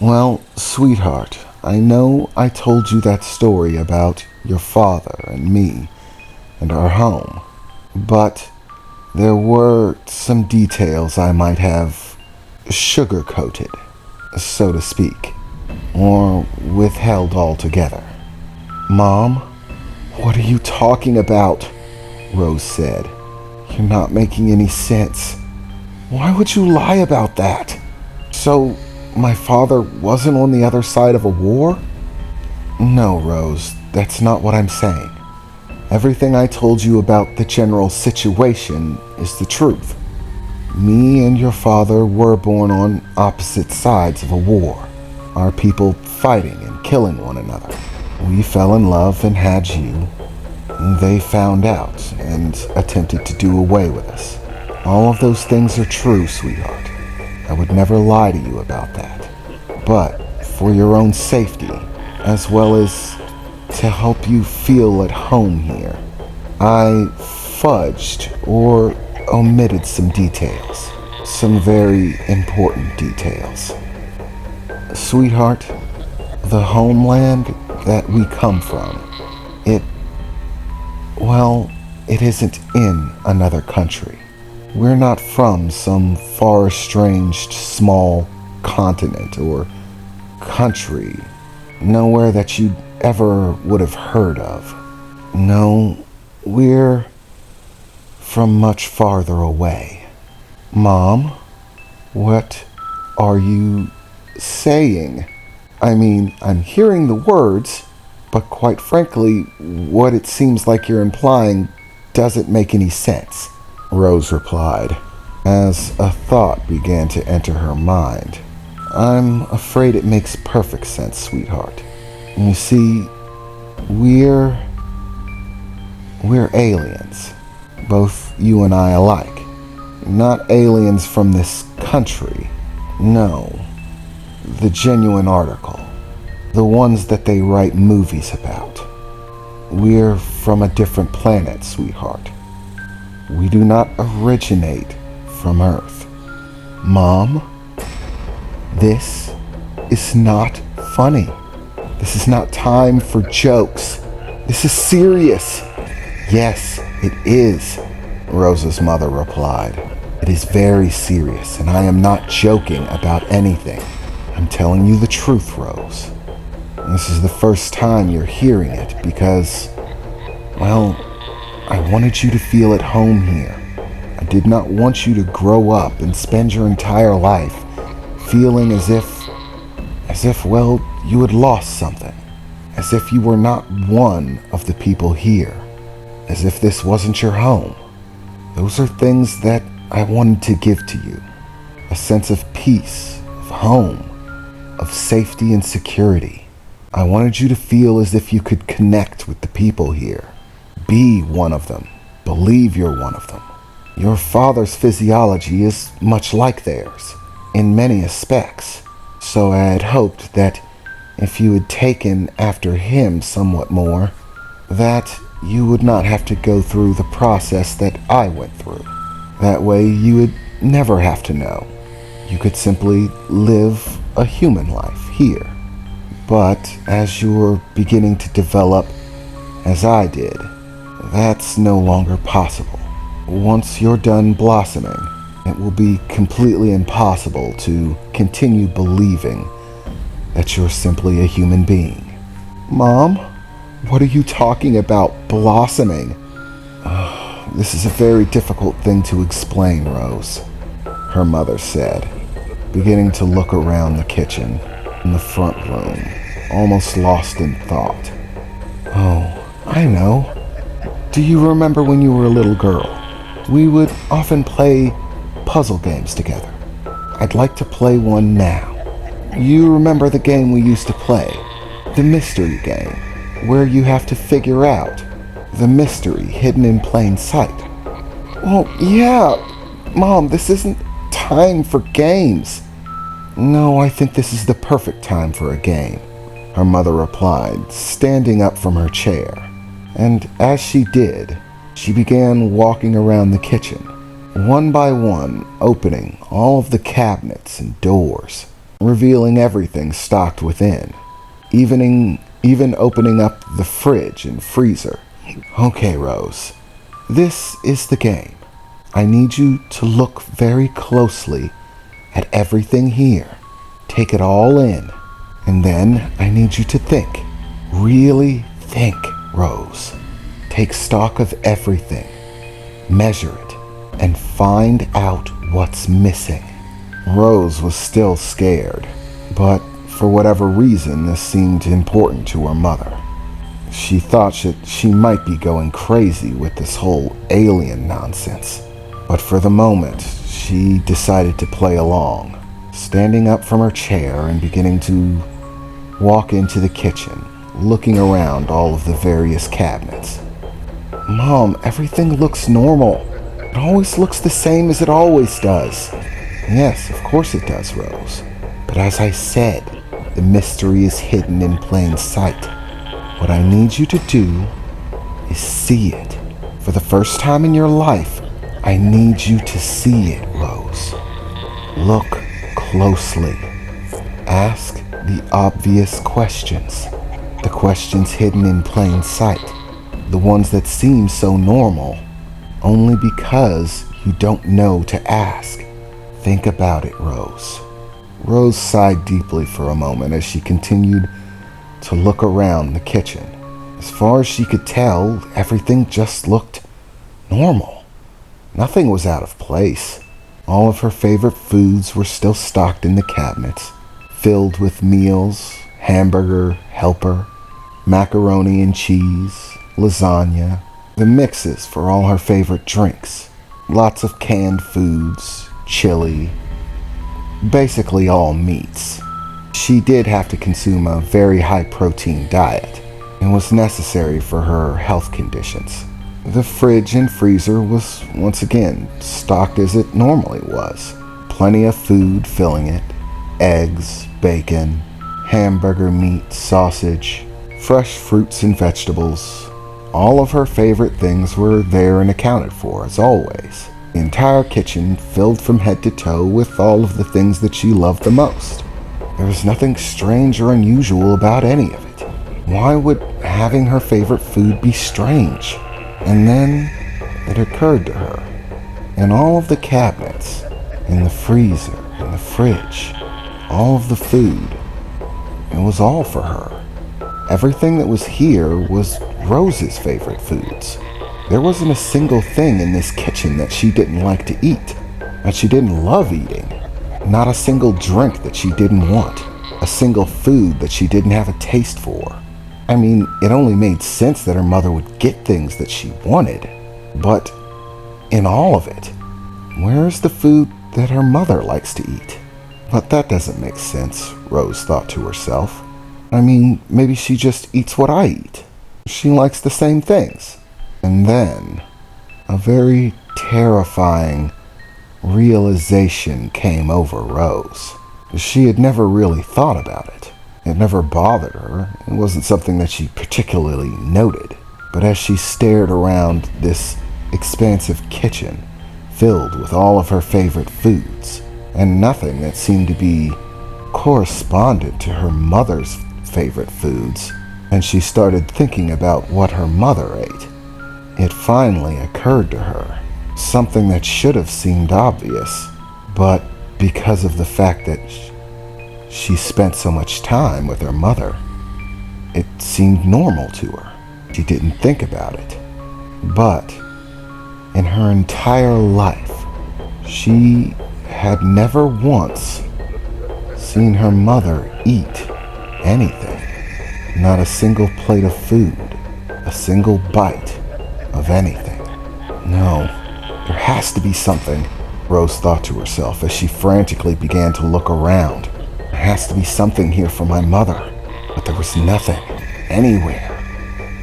Well, sweetheart, I know I told you that story about your father and me and our home, but there were some details I might have sugar-coated, so to speak, or withheld altogether. Mom, what are you talking about? Rose said. You're not making any sense. Why would you lie about that? So, my father wasn't on the other side of a war? No, Rose, that's not what I'm saying. Everything I told you about the general situation is the truth. Me and your father were born on opposite sides of a war, our people fighting and killing one another. We fell in love and had you. They found out and attempted to do away with us. All of those things are true, sweetheart. I would never lie to you about that. But for your own safety, as well as to help you feel at home here, I fudged or omitted some details. Some very important details. Sweetheart, the homeland that we come from, it isn't in another country. We're not from some far estranged small continent or country, nowhere that you ever would have heard of. No, we're from much farther away. Mom, what are you saying? I mean, I'm hearing the words, but quite frankly, what it seems like you're implying doesn't make any sense, Rose replied, as a thought began to enter her mind. I'm afraid it makes perfect sense, sweetheart. You see, we're aliens, both you and I alike. Not aliens from this country, no, the genuine article, the ones that they write movies about. We're from a different planet, sweetheart. We do not originate from Earth. Mom, this is not funny. This is not time for jokes. This is serious. Yes, it is, Rose's mother replied. It is very serious, and I am not joking about anything. I'm telling you the truth, Rose. This is the first time you're hearing it because, I wanted you to feel at home here. I did not want you to grow up and spend your entire life feeling as if, you had lost something. As if you were not one of the people here. As if this wasn't your home. Those are things that I wanted to give to you. A sense of peace, of home, of safety and security. I wanted you to feel as if you could connect with the people here. Be one of them. Believe you're one of them. Your father's physiology is much like theirs, in many aspects. So I had hoped that if you had taken after him somewhat more, that you would not have to go through the process that I went through. That way you would never have to know. You could simply live a human life here. But as you're beginning to develop, as I did, that's no longer possible. Once you're done blossoming, it will be completely impossible to continue believing that you're simply a human being. Mom, what are you talking about, blossoming? This is a very difficult thing to explain, Rose, her mother said, beginning to look around the kitchen in the front room, almost lost in thought. Oh, I know. Do you remember when you were a little girl? We would often play puzzle games together. I'd like to play one now. You remember the game we used to play? The mystery game, where you have to figure out the mystery hidden in plain sight. Well, yeah, Mom, this isn't time for games. No, I think this is the perfect time for a game, her mother replied, standing up from her chair. And as she did, she began walking around the kitchen, one by one opening all of the cabinets and doors, revealing everything stocked within, even opening up the fridge and freezer. Okay, Rose, this is the game. I need you to look very closely at everything here. Take it all in. And then I need you to think. Really think, Rose. Take stock of everything. Measure it. And find out what's missing. Rose was still scared, but for whatever reason, this seemed important to her mother. She thought that she might be going crazy with this whole alien nonsense. But for the moment, she decided to play along, standing up from her chair and beginning to walk into the kitchen, looking around all of the various cabinets. Mom, everything looks normal. It always looks the same as it always does. Yes, of course it does, Rose. But as I said, the mystery is hidden in plain sight. What I need you to do is see it. For the first time in your life, I need you to see it, Rose. Look closely. Ask the obvious questions. The questions hidden in plain sight. The ones that seem so normal, only because you don't know to ask. Think about it, Rose. Rose sighed deeply for a moment as she continued to look around the kitchen. As far as she could tell, everything just looked normal. Nothing was out of place. All of her favorite foods were still stocked in the cabinets, filled with meals, hamburger, helper, macaroni and cheese, lasagna, the mixes for all her favorite drinks, lots of canned foods, chili, basically all meats. She did have to consume a very high-protein diet, and was necessary for her health conditions. The fridge and freezer was once again stocked as it normally was. Plenty of food filling it, eggs, bacon, hamburger meat, sausage, fresh fruits and vegetables. All of her favorite things were there and accounted for, as always. The entire kitchen filled from head to toe with all of the things that she loved the most. There was nothing strange or unusual about any of it. Why would having her favorite food be strange? And then it occurred to her. In all of the cabinets, in the freezer, in the fridge, all of the food, it was all for her. Everything that was here was Rose's favorite foods. There wasn't a single thing in this kitchen that she didn't like to eat, that she didn't love eating. Not a single drink that she didn't want, a single food that she didn't have a taste for. I mean, it only made sense that her mother would get things that she wanted. But in all of it, where's the food that her mother likes to eat? But that doesn't make sense, Rose thought to herself. I mean, maybe she just eats what I eat. She likes the same things. And then, a very terrifying realization came over Rose. She had never really thought about it. It never bothered her. It wasn't something that she particularly noted. But as she stared around this expansive kitchen, filled with all of her favorite foods, and nothing that seemed to be corresponded to her mother's favorite foods, and she started thinking about what her mother ate, it finally occurred to her. Something that should have seemed obvious, but because of the fact that she spent so much time with her mother, it seemed normal to her. She didn't think about it. But in her entire life, she had never once seen her mother eat anything. Not a single plate of food, a single bite of anything. No, there has to be something, Rose thought to herself as she frantically began to look around. There has to be something here for my mother. But there was nothing, anywhere.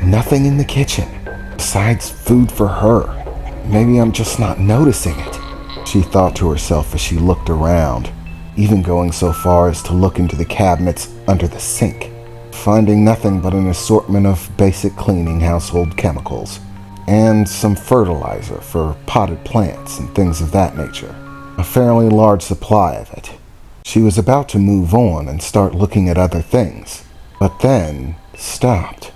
Nothing in the kitchen, besides food for her. Maybe I'm just not noticing it, she thought to herself as she looked around, even going so far as to look into the cabinets under the sink, finding nothing but an assortment of basic cleaning household chemicals, and some fertilizer for potted plants and things of that nature. A fairly large supply of it. She was about to move on and start looking at other things, but then stopped,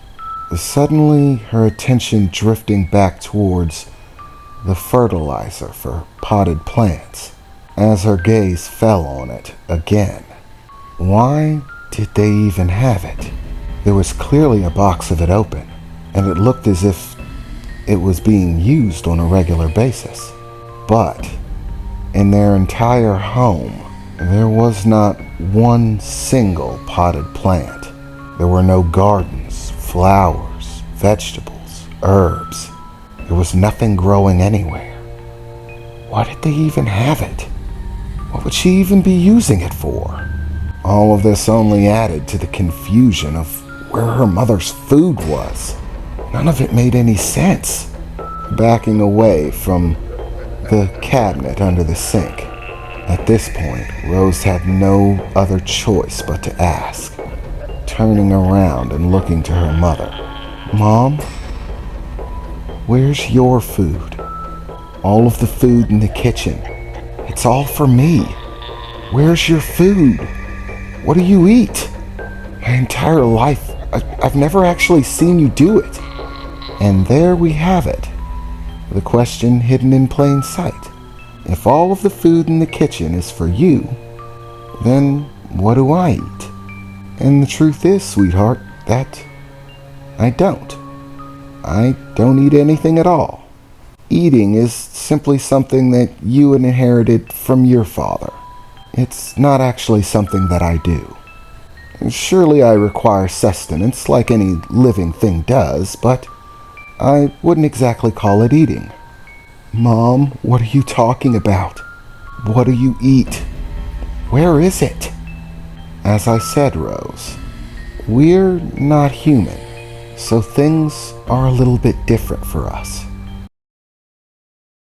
suddenly her attention drifting back towards the fertilizer for potted plants, as her gaze fell on it again. Why did they even have it? There was clearly a box of it open, and it looked as if it was being used on a regular basis. But in their entire home, there was not one single potted plant. There were no gardens, flowers, vegetables, herbs. There was nothing growing anywhere. Why did they even have it? What would she even be using it for? All of this only added to the confusion of where her mother's food was. None of it made any sense. Backing away from the cabinet under the sink. At this point, Rose had no other choice but to ask, turning around and looking to her mother. Mom, where's your food? All of the food in the kitchen. It's all for me. Where's your food? What do you eat? My entire life, I've never actually seen you do it. And there we have it. The question hidden in plain sight. If all of the food in the kitchen is for you, then what do I eat? And the truth is, sweetheart, that I don't. I don't eat anything at all. Eating is simply something that you inherited from your father. It's not actually something that I do. Surely I require sustenance like any living thing does, but I wouldn't exactly call it eating. Mom, what are you talking about? What do you eat? Where is it? As I said, Rose, we're not human, so things are a little bit different for us.